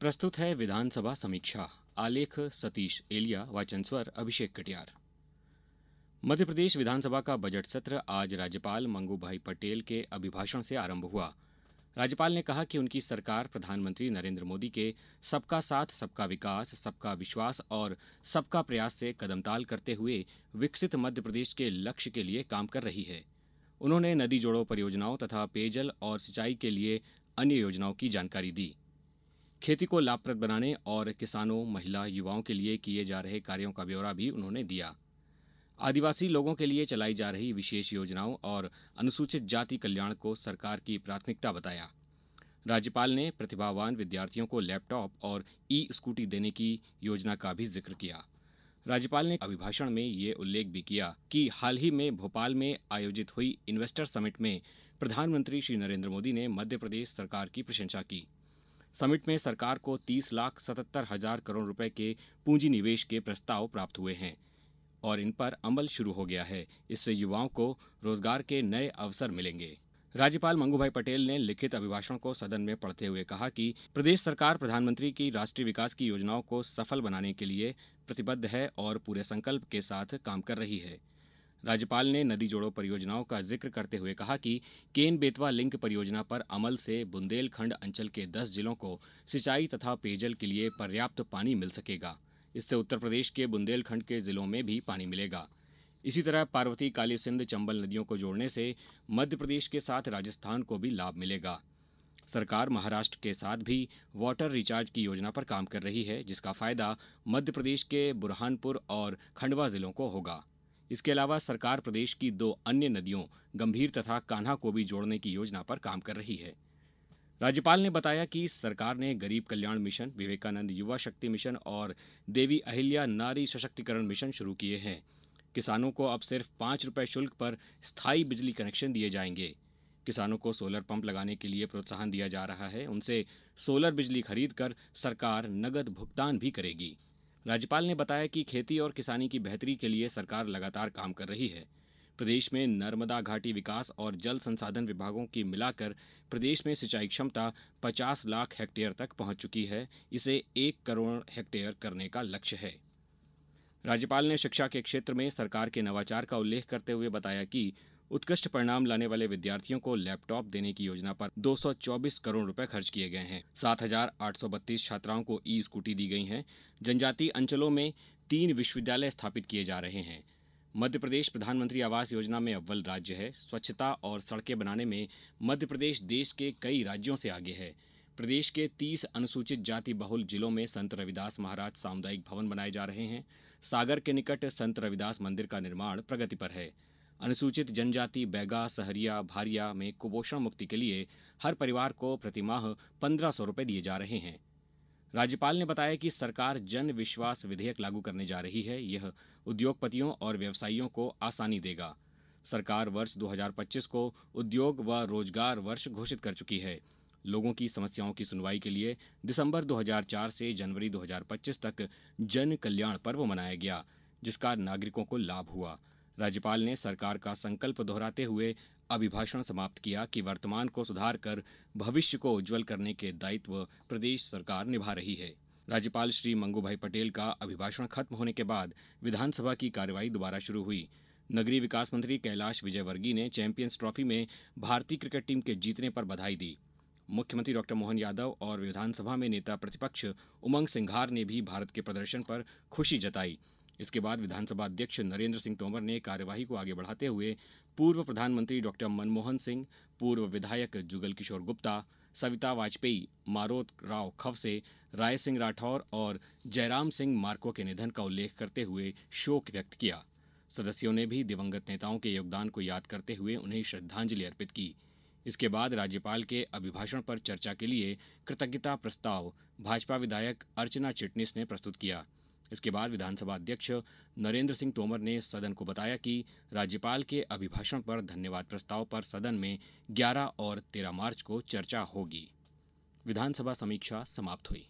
प्रस्तुत है विधानसभा समीक्षा। आलेख सतीश एलिया, वाचन स्वर अभिषेक कटियार। मध्य प्रदेश विधानसभा का बजट सत्र आज राज्यपाल मंगूभाई पटेल के अभिभाषण से आरंभ हुआ। राज्यपाल ने कहा कि उनकी सरकार प्रधानमंत्री नरेंद्र मोदी के सबका साथ, सबका विकास, सबका विश्वास और सबका प्रयास से कदमताल करते हुए विकसित मध्य प्रदेश के लक्ष्य के लिए काम कर रही है। उन्होंने नदी जोड़ो परियोजनाओं तथा पेयजल और सिंचाई के लिए अन्य योजनाओं की जानकारी दी। खेती को लाभप्रद बनाने और किसानों, महिला, युवाओं के लिए किए जा रहे कार्यों का ब्यौरा भी उन्होंने दिया। आदिवासी लोगों के लिए चलाई जा रही विशेष योजनाओं और अनुसूचित जाति कल्याण को सरकार की प्राथमिकता बताया। राज्यपाल ने प्रतिभावान विद्यार्थियों को लैपटॉप और ई-स्कूटी देने की योजना का भी जिक्र किया। राज्यपाल ने अभिभाषण में ये उल्लेख भी किया कि हाल ही में भोपाल में आयोजित हुई इन्वेस्टर समिट में प्रधानमंत्री श्री नरेंद्र मोदी ने मध्य प्रदेश सरकार की प्रशंसा की। समिट में सरकार को 30,77,000 करोड़ रुपए के पूंजी निवेश के प्रस्ताव प्राप्त हुए हैं और इन पर अमल शुरू हो गया है। इससे युवाओं को रोजगार के नए अवसर मिलेंगे। राज्यपाल मंगूभाई पटेल ने लिखित अभिभाषण को सदन में पढ़ते हुए कहा कि प्रदेश सरकार प्रधानमंत्री की राष्ट्रीय विकास की योजनाओं को सफल बनाने के लिए प्रतिबद्ध है और पूरे संकल्प के साथ काम कर रही है। राज्यपाल ने नदी जोड़ो परियोजनाओं का जिक्र करते हुए कहा कि केन बेतवा लिंक परियोजना पर अमल से बुंदेलखंड अंचल के 10 जिलों को सिंचाई तथा पेयजल के लिए पर्याप्त पानी मिल सकेगा। इससे उत्तर प्रदेश के बुंदेलखंड के जिलों में भी पानी मिलेगा। इसी तरह पार्वती, काली सिंध, चंबल नदियों को जोड़ने से मध्य प्रदेश के साथ राजस्थान को भी लाभ मिलेगा। सरकार महाराष्ट्र के साथ भी वाटर रिचार्ज की योजना पर काम कर रही है, जिसका फायदा मध्य प्रदेश के बुरहानपुर और खंडवा जिलों को होगा। इसके अलावा सरकार प्रदेश की 2 अन्य नदियों गंभीर तथा कान्हा को भी जोड़ने की योजना पर काम कर रही है। राज्यपाल ने बताया कि सरकार ने गरीब कल्याण मिशन, विवेकानंद युवा शक्ति मिशन और देवी अहिल्या नारी सशक्तिकरण मिशन शुरू किए हैं। किसानों को अब सिर्फ 5 रुपये शुल्क पर स्थायी बिजली कनेक्शन दिए जाएंगे। किसानों को सोलर पंप लगाने के लिए प्रोत्साहन दिया जा रहा है। उनसे सोलर बिजली खरीदकर सरकार नगद भुगतान भी करेगी। राज्यपाल ने बताया कि खेती और किसानी की बेहतरी के लिए सरकार लगातार काम कर रही है। प्रदेश में नर्मदा घाटी विकास और जल संसाधन विभागों की मिलाकर प्रदेश में सिंचाई क्षमता 50 लाख हेक्टेयर तक पहुंच चुकी है। इसे 1 करोड़ हेक्टेयर करने का लक्ष्य है। राज्यपाल ने शिक्षा के क्षेत्र में सरकार के नवाचार का उल्लेख करते हुए बताया कि उत्कृष्ट परिणाम लाने वाले विद्यार्थियों को लैपटॉप देने की योजना पर 224 करोड़ रुपए खर्च किए गए हैं। 7,832 छात्राओं को ई-स्कूटी दी गई हैं। जनजातीय अंचलों में 3 विश्वविद्यालय स्थापित किए जा रहे हैं। मध्य प्रदेश प्रधानमंत्री आवास योजना में अव्वल राज्य है। स्वच्छता और सड़कें बनाने में मध्य प्रदेश देश के कई राज्यों से आगे है। प्रदेश के 30 अनुसूचित जाति बहुल जिलों में संत रविदास महाराज सामुदायिक भवन बनाए जा रहे हैं। सागर के निकट संत रविदास मंदिर का निर्माण प्रगति पर है। अनुसूचित जनजाति बैगा, सहरिया, भारिया में कुपोषण मुक्ति के लिए हर परिवार को प्रतिमाह 1,500 रुपये दिए जा रहे हैं। राज्यपाल ने बताया कि सरकार जन विश्वास विधेयक लागू करने जा रही है। यह उद्योगपतियों और व्यवसायियों को आसानी देगा। सरकार वर्ष 2025 को उद्योग व रोजगार वर्ष घोषित कर चुकी है। लोगों की समस्याओं की सुनवाई के लिए दिसंबर 2004 से जनवरी 2025 तक जन कल्याण पर्व मनाया गया, जिसका नागरिकों को लाभ हुआ। राज्यपाल ने सरकार का संकल्प दोहराते हुए अभिभाषण समाप्त किया कि वर्तमान को सुधार कर भविष्य को उज्जवल करने के दायित्व प्रदेश सरकार निभा रही है। राज्यपाल श्री मंगूभाई पटेल का अभिभाषण खत्म होने के बाद विधानसभा की कार्यवाही दोबारा शुरू हुई। नगरीय विकास मंत्री कैलाश विजयवर्गीय ने चैंपियंस ट्रॉफी में भारतीय क्रिकेट टीम के जीतने पर बधाई दी। मुख्यमंत्री डॉक्टर मोहन यादव और विधानसभा में नेता प्रतिपक्ष उमंग सिंघार ने भी भारत के प्रदर्शन पर खुशी जताई। इसके बाद विधानसभा अध्यक्ष नरेंद्र सिंह तोमर ने कार्यवाही को आगे बढ़ाते हुए पूर्व प्रधानमंत्री डॉक्टर मनमोहन सिंह, पूर्व विधायक जुगल किशोर गुप्ता, सविता वाजपेयी, मारोत राव खवसे, राय सिंह राठौर और जयराम सिंह मार्को के निधन का उल्लेख करते हुए शोक व्यक्त किया। सदस्यों ने भी दिवंगत नेताओं के योगदान को याद करते हुए उन्हें श्रद्धांजलि अर्पित की। इसके बाद राज्यपाल के अभिभाषण पर चर्चा के लिए कृतज्ञता प्रस्ताव भाजपा विधायक अर्चना चिटनिस ने प्रस्तुत किया। इसके बाद विधानसभा अध्यक्ष नरेंद्र सिंह तोमर ने सदन को बताया कि राज्यपाल के अभिभाषण पर धन्यवाद प्रस्ताव पर सदन में 11 और 13 मार्च को चर्चा होगी। विधानसभा समीक्षा समाप्त हुई।